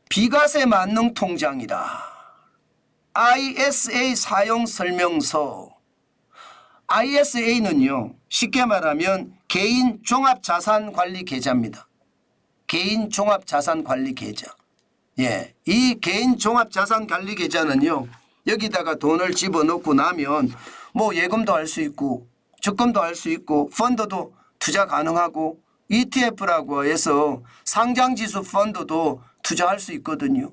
비과세 만능 통장이라. ISA 사용 설명서. ISA는요, 쉽게 말하면 개인 종합자산관리 계좌입니다. 개인 종합자산관리 계좌. 예, 이 개인 종합자산관리 계좌는요, 여기다가 돈을 집어넣고 나면 뭐 예금도 할 수 있고 적금도 할 수 있고 펀드도 투자 가능하고 ETF라고 해서 상장지수 펀드도 투자할 수 있거든요.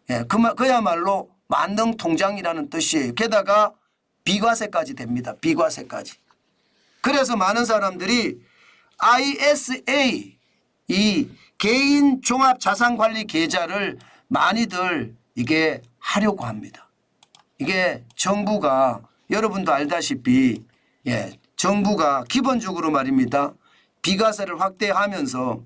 예, 그야말로 만능 통장이라는 뜻이에요. 게다가 비과세까지 됩니다. 비과세까지. 그래서 많은 사람들이 ISA, 이 개인 종합자산관리 계좌를 많이들 이게 하려고 합니다. 이게 정부가 여러분도 알다시피 정부가 기본적으로 말입니다. 비과세를 확대하면서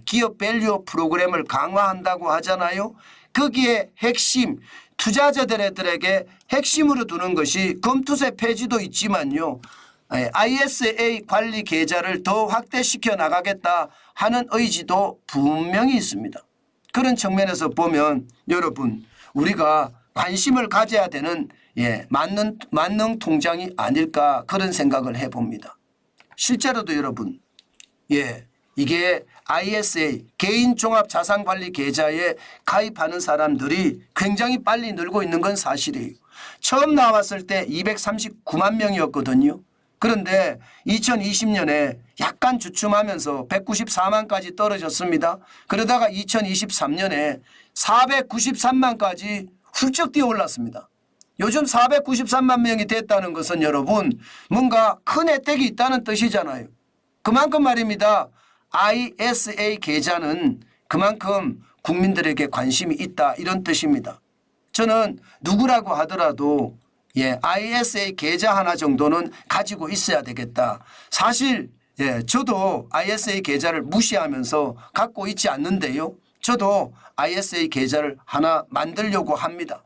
기업 밸류 프로그램을 강화한다고 하잖아요. 거기에 핵심 투자자들에게 핵심으로 두는 것이 검투세 폐지도 있지만요. ISA 관리 계좌를 더 확대시켜 나가겠다 하는 의지도 분명히 있습니다. 그런 측면에서 보면 여러분 우리가 관심을 가져야 되는 만능 통장이 아닐까 그런 생각을 해봅니다. 실제로도 여러분 이게 ISA 개인 종합자산관리 계좌에 가입하는 사람들이 굉장히 빨리 늘고 있는 건 사실이에요. 처음 나왔을 때 239만 명이었거든요. 그런데 2020년에 약간 주춤하면서 194만까지 떨어졌습니다. 그러다가 2023년에 493만까지 훌쩍 뛰어올랐습니다. 요즘 493만 명이 됐다는 것은 여러분 뭔가 큰 혜택이 있다는 뜻이잖아요. 그만큼 말입니다. ISA 계좌는 그만큼 국민들에게 관심이 있다 이런 뜻입니다. 저는 누구라고 하더라도 ISA 계좌 하나 정도는 가지고 있어야 되겠다. 사실 저도 ISA 계좌를 무시하면서 갖고 있지 않는데요. 저도 ISA 계좌를 하나 만들려고 합니다.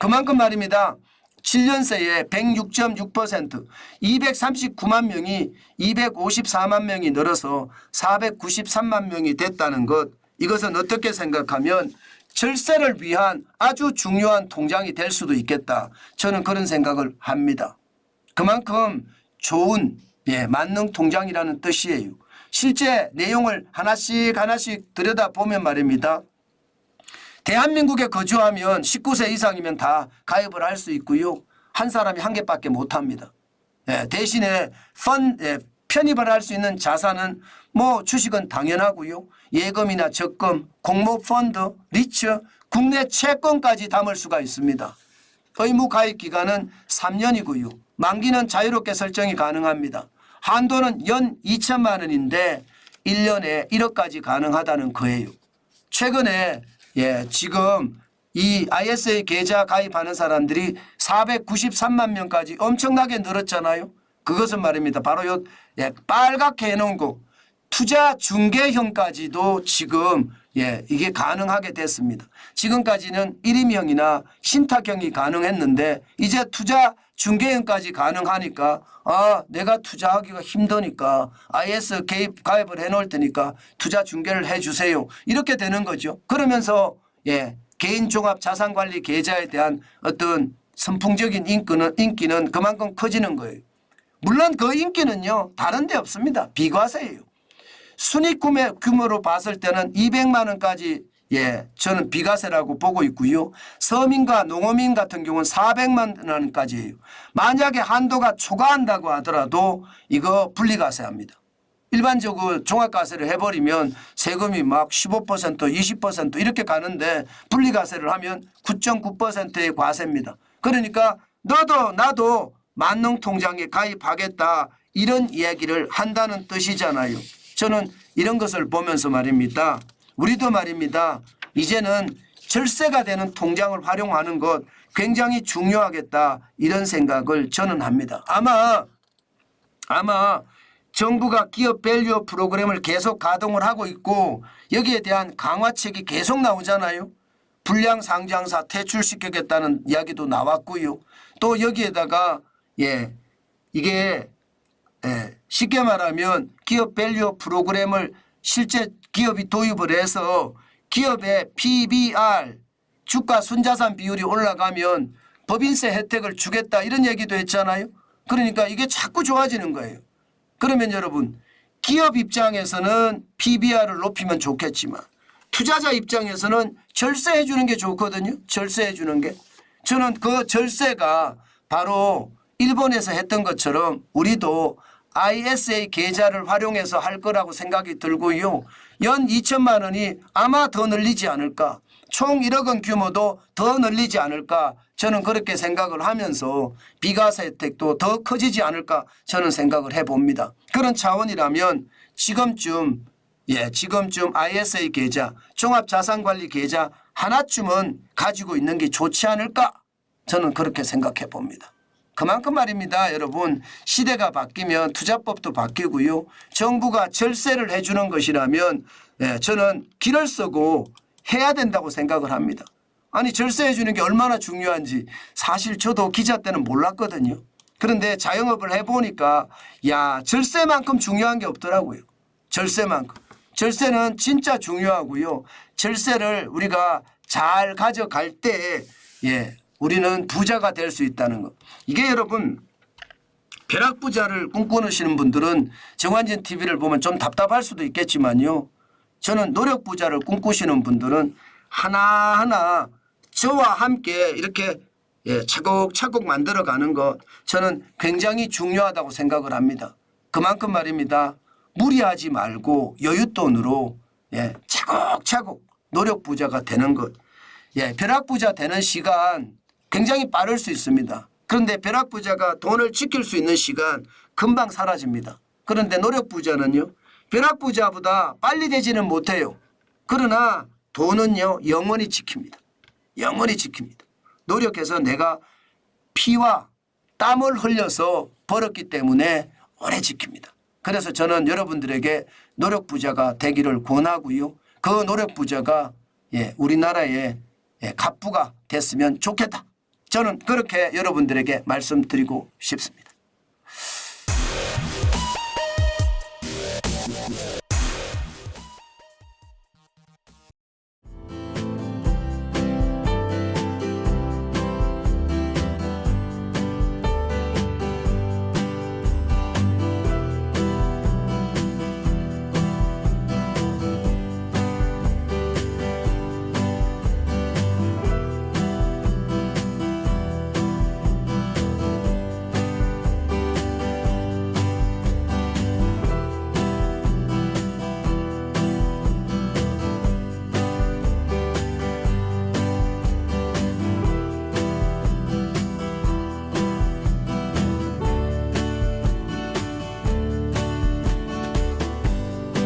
그만큼 말입니다. 7년 새에 106.6% 239만 명이 254만 명이 늘어서 493만 명이 됐다는 것, 이것은 어떻게 생각하면 절세를 위한 아주 중요한 통장이 될 수도 있겠다. 저는 그런 생각을 합니다. 그만큼 좋은 만능 통장이라는 뜻이에요. 실제 내용을 하나씩 들여다보면 말입니다. 대한민국에 거주하면 19세 이상이면 다 가입을 할 수 있고요. 한 사람이 한 개밖에 못합니다. 대신에 편입을 할 수 있는 자산은 뭐 주식은 당연하고요. 예금이나 적금, 공모펀드, 리츠, 국내 채권까지 담을 수가 있습니다. 의무 가입 기간은 3년이고요. 만기는 자유롭게 설정이 가능합니다. 한도는 연 2천만 원인데 1년에 1억까지 가능하다는 거예요. 최근에 지금 이 ISA 계좌 가입하는 사람들이 493만 명까지 엄청나게 늘었잖아요. 그것은 말입니다. 바로 빨갛게 해놓은 거 투자 중개형까지도 지금 이게 가능하게 됐습니다. 지금까지는 일임형이나 신탁형이 가능했는데 이제 투자 중개형까지 가능하니까 내가 투자하기가 힘드니까 IS 가입을 해놓을 테니까 투자 중개를 해주세요. 이렇게 되는 거죠. 그러면서 개인 종합 자산관리 계좌에 대한 어떤 선풍적인 인기는 그만큼 커지는 거예요. 물론 그 인기는요 다른 데 없습니다. 비과세예요. 순익 구매 규모로 봤을 때는 200만 원까지 저는 비과세라고 보고 있고요. 서민과 농어민 같은 경우는 400만 원까지예요. 만약에 한도가 초과한다고 하더라도 이거 분리과세합니다. 일반적으로 종합과세를 해버리면 세금이 막 15% 20% 이렇게 가는데 분리과세를 하면 9.9%의 과세입니다. 그러니까 너도 나도 만능통장에 가입하겠다 이런 이야기를 한다는 뜻이잖아요. 저는 이런 것을 보면서 말입니다. 우리도 말입니다. 이제는 절세가 되는 통장을 활용하는 것 굉장히 중요하겠다 이런 생각을 저는 합니다. 아마 정부가 기업 밸류 프로그램을 계속 가동을 하고 있고 여기에 대한 강화책이 계속 나오잖아요. 불량 상장사 퇴출시키겠다는 이야기도 나왔고요. 또 여기에다가 이게 쉽게 말하면 기업 밸류 프로그램을 실제 기업이 도입을 해서 기업의 PBR 주가 순자산 비율이 올라가면 법인세 혜택을 주겠다 이런 얘기도 했잖아요. 그러니까 이게 자꾸 좋아지는 거예요. 그러면 여러분 기업 입장에서는 PBR을 높이면 좋겠지만 투자자 입장에서는 절세해 주는 게 좋거든요. 절세해 주는 게. 저는 그 절세가 바로 일본에서 했던 것처럼 우리도 ISA 계좌를 활용해서 할 거라고 생각이 들고요. 연 2천만 원이 아마 더 늘리지 않을까. 총 1억 원 규모도 더 늘리지 않을까. 저는 그렇게 생각을 하면서 비과세 혜택도 더 커지지 않을까 저는 생각을 해봅니다. 그런 차원이라면 지금쯤 ISA 계좌, 종합자산관리 계좌 하나쯤은 가지고 있는 게 좋지 않을까 저는 그렇게 생각해 봅니다. 그만큼 말입니다. 여러분 시대가 바뀌면 투자법도 바뀌고요. 정부가 절세를 해주는 것이라면 저는 길을 쓰고 해야 된다고 생각을 합니다. 아니 절세해 주는 게 얼마나 중요한지 사실 저도 기자 때는 몰랐거든요. 그런데 자영업을 해보니까 야 절세만큼 중요한 게 없더라고요. 절세만큼. 절세는 진짜 중요하고요. 절세를 우리가 잘 가져갈 때 우리는 부자가 될 수 있다는 것. 이게 여러분 벼락부자를 꿈꾸시는 분들은 정환진 TV를 보면 좀 답답할 수도 있겠지만요. 저는 노력부자를 꿈꾸시는 분들은 하나하나 저와 함께 이렇게 차곡차곡 만들어가는 것 저는 굉장히 중요하다고 생각을 합니다. 그만큼 말입니다. 무리하지 말고 여윳돈으로 차곡차곡 노력부자가 되는 것. 벼락부자 되는 시간 굉장히 빠를 수 있습니다. 그런데 벼락부자가 돈을 지킬 수 있는 시간 금방 사라집니다. 그런데 노력부자는요. 벼락부자보다 빨리 되지는 못해요. 그러나 돈은요. 영원히 지킵니다. 영원히 지킵니다. 노력해서 내가 피와 땀을 흘려서 벌었기 때문에 오래 지킵니다. 그래서 저는 여러분들에게 노력부자가 되기를 권하고요. 그 노력부자가 우리나라의 갑부가 됐으면 좋겠다. 저는 그렇게 여러분들에게 말씀드리고 싶습니다.